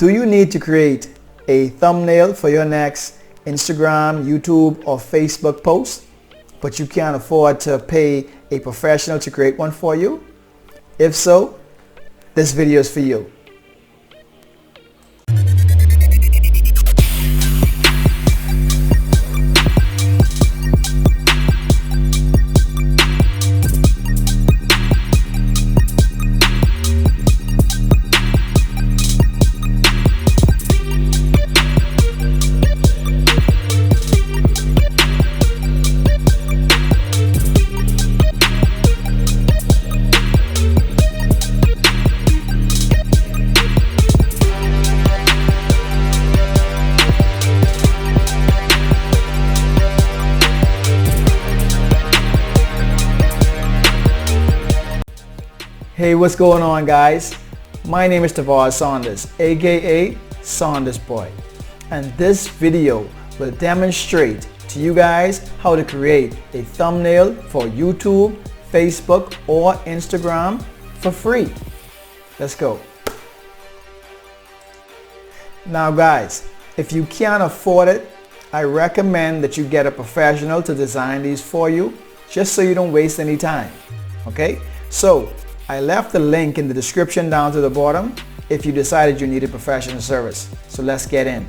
Do you need to create a thumbnail for your next Instagram, YouTube, or Facebook post, but you can't afford to pay a professional to create one for you? If so, this video is for you. Hey, what's going on, guys? My name is Tavaz Saunders, aka Saunders Boy, and this video will demonstrate to you guys how to create a thumbnail for YouTube, Facebook, or Instagram for free. Let's go. Now guys, if you can't afford it, I recommend that you get a professional to design these for you, just so you don't waste any time. Okay, so I left the link in the description down to the bottom if you decided you needed professional service. So let's get in.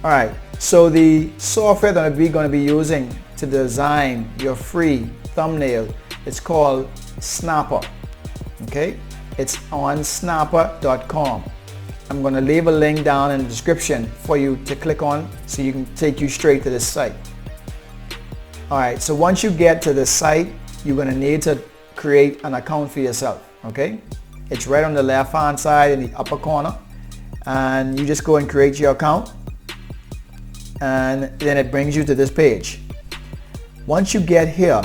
Alright, so the software that we're going to be using to design your free thumbnail is called Snapper. Okay, it's on snapper.com. I'm going to leave a link down in the description for you to click on so you can take you straight to this site. Alright, so once you get to this site, you're going to need to create an account for yourself. Okay, it's right on the left hand side in the upper corner, and you just go and create your account, and then it brings you to this page. Once you get here,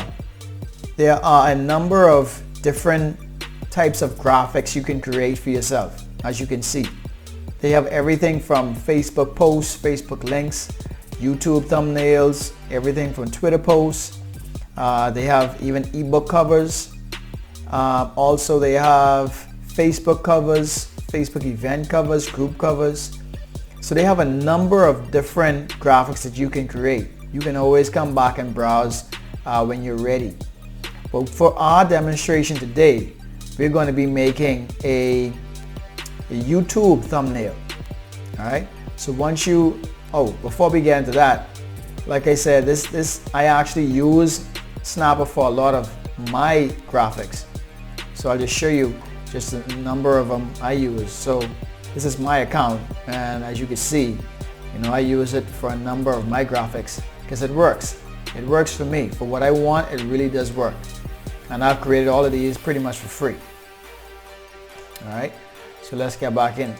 there are a number of different types of graphics you can create for yourself. As you can see, they have everything from Facebook posts, Facebook links, YouTube thumbnails, everything from Twitter posts. They have even ebook covers. Also they have Facebook covers, Facebook event covers, group covers. So they have a number of different graphics that you can create. You can always come back and browse when you're ready. But for our demonstration today, we're going to be making a YouTube thumbnail. Alright, so once you, before we get into that, like I said, I actually use Snapper for a lot of my graphics. So I'll just show you just a number of them I use. So this is my account, and as you can see, I use it for a number of my graphics because it works. It works for me. For what I want, it really does work. And I've created all of these pretty much for free. Alright, so let's get back in.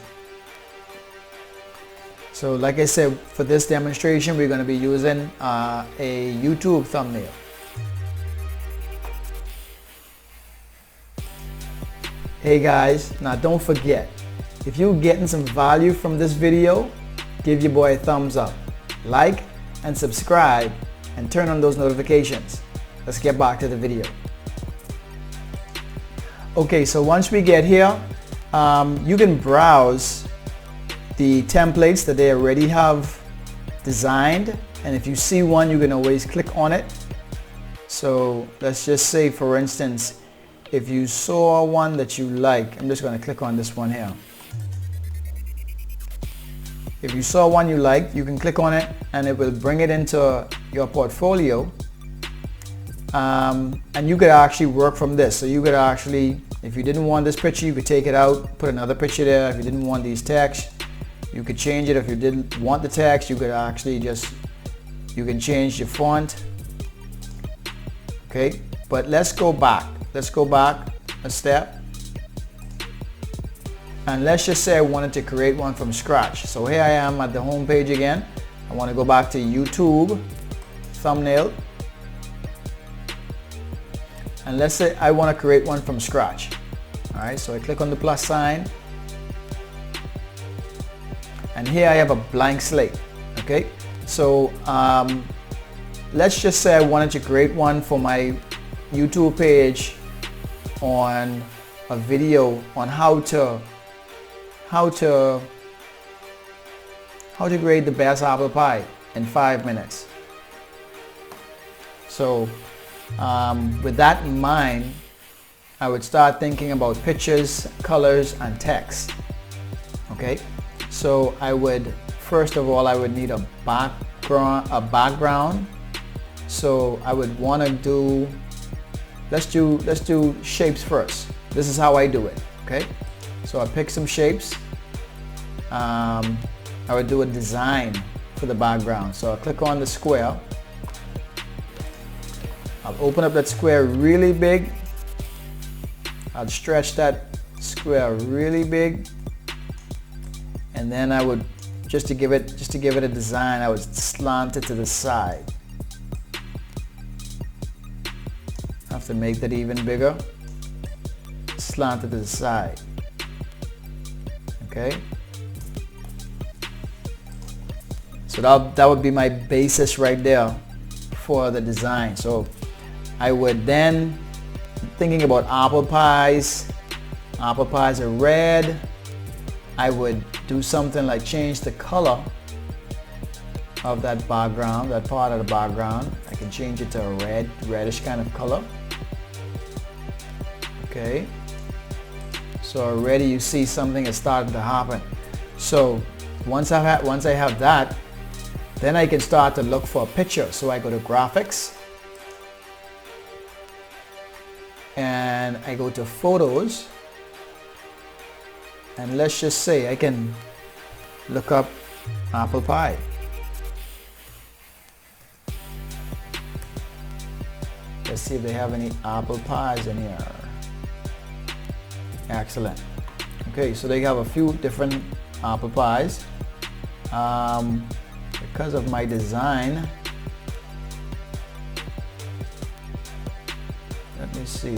So like I said, for this demonstration, we're going to be using a YouTube thumbnail. Hey guys, now don't forget, if you're getting some value from this video, give your boy a thumbs up, like and subscribe, and turn on those notifications. Let's get back to the video. Okay, so once we get here, you can browse the templates that they already have designed, and if you see one, you can always click on it. So let's just say, for instance, if you saw one that you like, I'm just going to click on this one here. If you saw one you like, you can click on it and it will bring it into your portfolio. And you could actually work from this. So you could actually, if you didn't want this picture, you could take it out, put another picture there. If you didn't want these text, you could change it. If you didn't want the text, you could actually you can change your font. Okay, but let's go back. Let's go back a step, and let's just say I wanted to create one from scratch. So here I am at the home page again. I want to go back to YouTube thumbnail, and let's say I want to create one from scratch. Alright, so I click on the plus sign, and here I have a blank slate. Okay, so let's just say I wanted to create one for my YouTube page on a video on how to how to grade the best apple pie in 5 minutes. So with that in mind, I would start thinking about pictures, colors, and text. Okay, so I would, first of all, I would need a background. So I would want to do, let's do shapes first. This is how I do it. Okay, so I pick some shapes. I would do a design for the background. So I'll click on the square. I'll open up that square really big. I'll stretch that square really big, and then I would, just to give it a design, I would slant it to the side. I have to make that even bigger. Slant it to the side. Okay. So that would be my basis right there for the design. So I would then, thinking about apple pies are red, I would do something like change the color of that background, that part of the background. I can change it to a reddish kind of color. Okay, so already you see something is starting to happen. So once I have that, then I can start to look for a picture. So I go to graphics, and I go to photos, and let's just say I can look up apple pie. Let's see if they have any apple pies in here. Excellent. Okay, so they have a few different apple pies. Because of my design, let me see.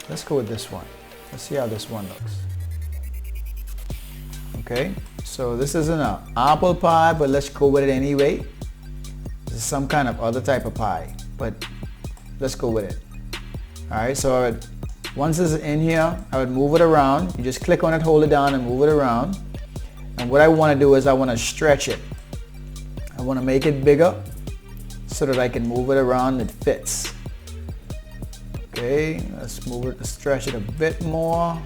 Let's go with this one. Let's see how this one looks. Okay, so this isn't an apple pie, but let's go with it anyway. This is some kind of other type of pie, but let's go with it. All right, so once it's in here, I would move it around. You just click on it, hold it down, and move it around. And what I want to do is I want to stretch it. I want to make it bigger so that I can move it around and it fits. Okay, let's move it, stretch it a bit more.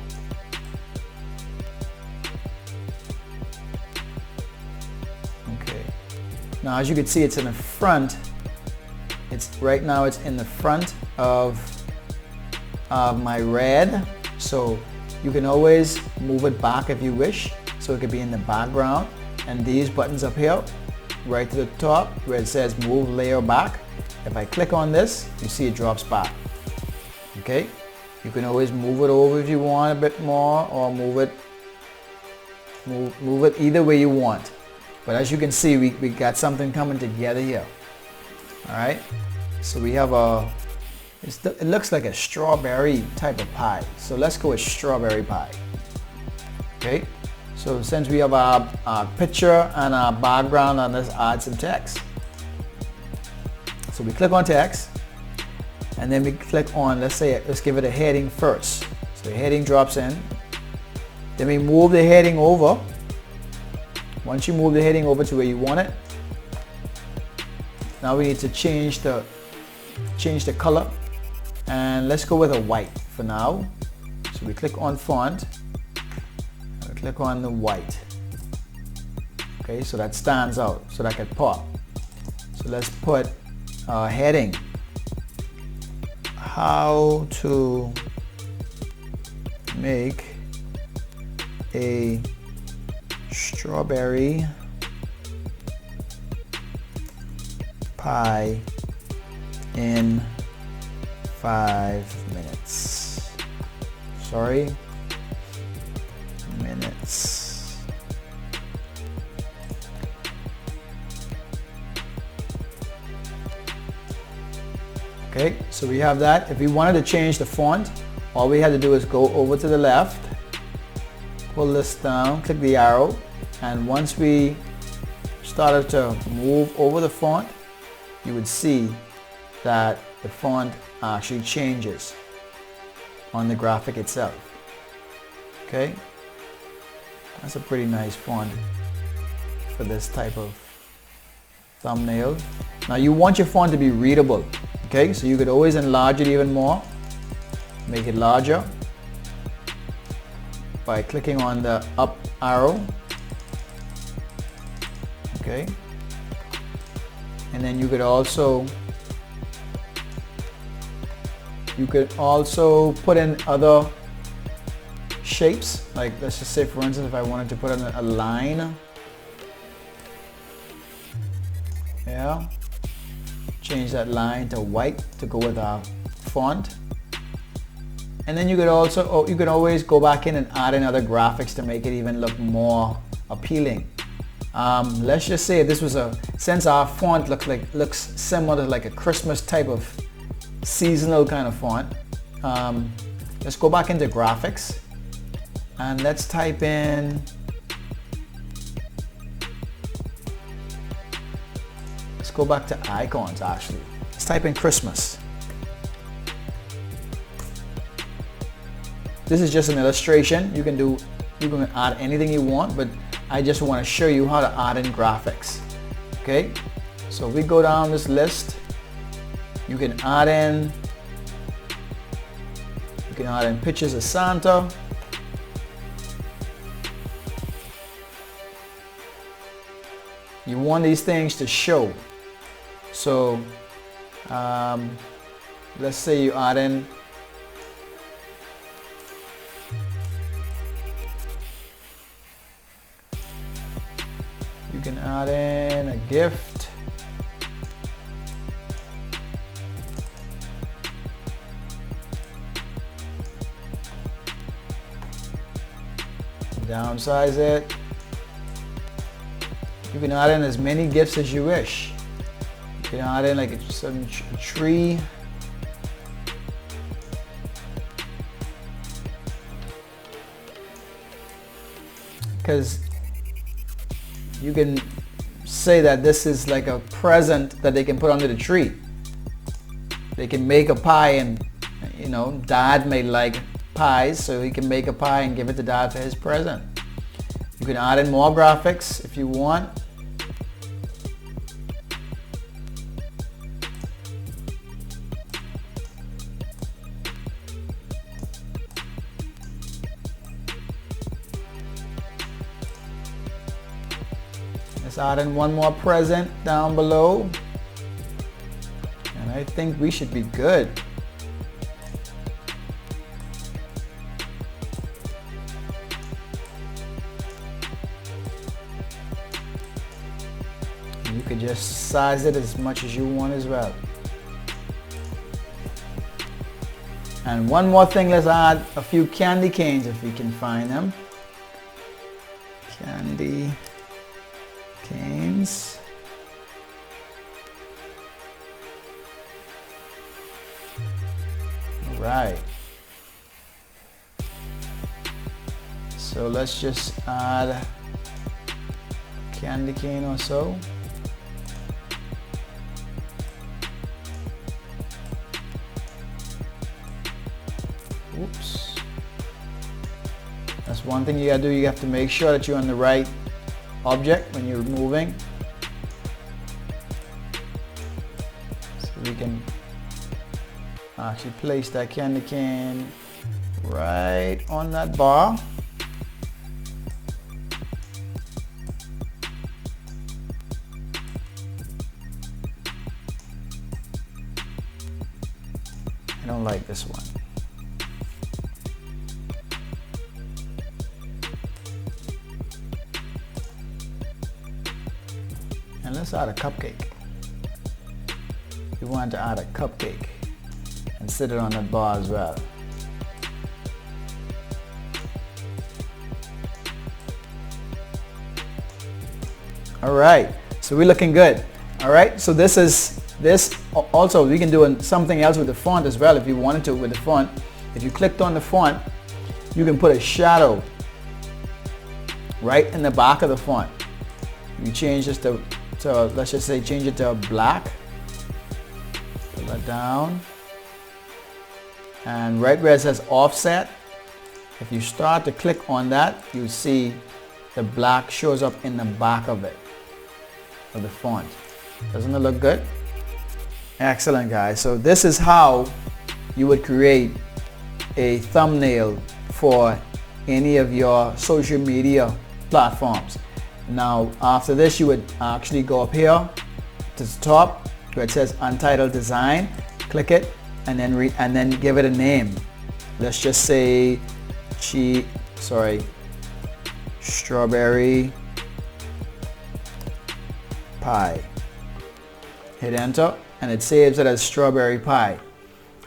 Okay, now as you can see, it's in the front. Right now it's in the front of my red. So you can always move it back if you wish. So it could be in the background. And these buttons up here, right to the top where it says move layer back. If I click on this, you see it drops back. Okay, you can always move it over if you want a bit more, or move it either way you want. But as you can see, we got something coming together here. All right, so we have it looks like a strawberry type of pie. So let's go with strawberry pie. Okay, so since we have our picture and our background, and let's add some text. So we click on text, and then we click on, let's give it a heading first. So the heading drops in. Then we move the heading over. Once you move the heading over to where you want it, now we need to change the color, and let's go with a white for now. So we click on font, and we click on the white. Okay, so that stands out, so that can pop. So let's put heading, how to make a strawberry pie in 5 minutes. Sorry, minutes. Okay, so we have that. If we wanted to change the font, all we had to do is go over to the left, pull this down, click the arrow, and once we started to move over the font, you would see that the font actually changes. on the graphic itself. Okay, that's a pretty nice font for this type of thumbnail. Now you want your font to be readable, okay, so you could always enlarge it even more, make it larger by clicking on the up arrow, okay, and then you could also put in other shapes, like let's just say for instance if I wanted to put in a line, yeah, change that line to white to go with our font. And then you could also, you can always go back in and add in other graphics to make it even look more appealing. Let's just say this was since our font looks similar to like a Christmas type of seasonal kind of font, let's go back into graphics and let's type in, let's go back to icons actually. Let's type in Christmas. This is just an illustration. You can add anything you want, but I just want to show you how to add in graphics. Okay, so if we go down this list, you can add in pictures of Santa. You want these things to show. So let's say you add in a gift. Downsize it. You can add in as many gifts as you wish. You can add in like a tree. Because you can say that this is like a present that they can put under the tree. They can make a pie, and you know, dad may like pies, so he can make a pie and give it to dad for his present. You can add in more graphics if you want. Let's add in one more present down below. And I think we should be good. You could just size it as much as you want as well. And one more thing, let's add a few candy canes if we can find them. Candy canes. All right. So let's just add a candy cane or so. Oops. That's one thing you gotta do. You have to make sure that you're on the right object when you're moving. So we can actually place that candy cane right on that bar. I don't like this one. And let's add a cupcake. We want to add a cupcake and sit it on that bar as well. All right, so we're looking good. All right, so this also, we can do something else with the font as well if you wanted to with the font. If you clicked on the font, you can put a shadow right in the back of the font. You change this to let's just say change it to black. Pull that down. and right where it says offset, if you start to click on that, you see the black shows up in the back of it, of the font. Doesn't it look good? Excellent, guys. So this is how you would create a thumbnail for any of your social media platforms. Now after this, you would actually go up here to the top where it says Untitled Design, click it, and then give it a name. Let's just say strawberry pie. Hit enter and it saves it as strawberry pie,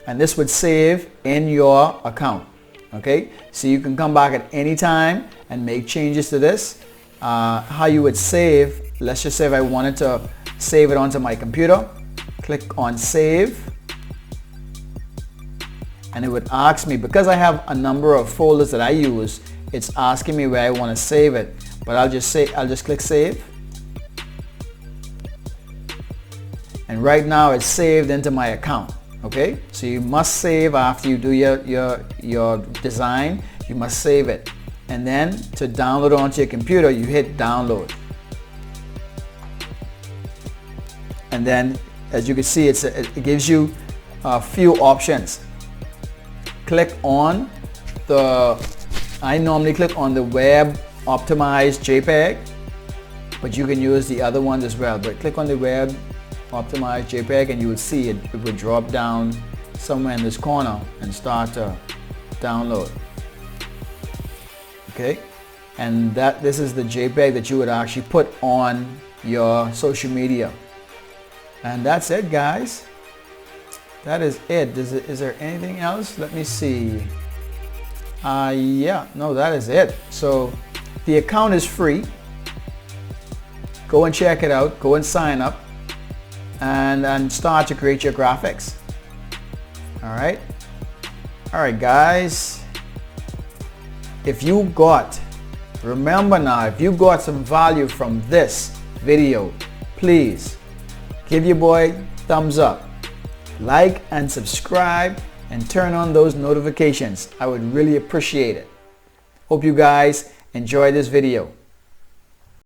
and this would save in your account. Okay, so you can come back at any time and make changes to this. How you would save, let's just say if I wanted to save it onto my computer, click on save, and it would ask me, because I have a number of folders that I use, it's asking me where I want to save it, but I'll just click save, and right now it's saved into my account. Okay, so you must save after you do your design. You must save it, and then to download onto your computer, you hit download, and then as you can see, it gives you a few options. Click on I normally click on the web optimized JPEG, but you can use the other ones as well. But click on the web optimized JPEG and you will see it will drop down somewhere in this corner and start to download. Okay, and this is the JPEG that you would actually put on your social media. And that's it, guys. That is it. Is there anything else? Let me see. Yeah, no, that is it. So the account is free. Go and check it out. Go and sign up and start to create your graphics. All right, guys. Remember now, if you got some value from this video, please give your boy thumbs up, like and subscribe, and turn on those notifications. I would really appreciate it. Hope you guys enjoy this video.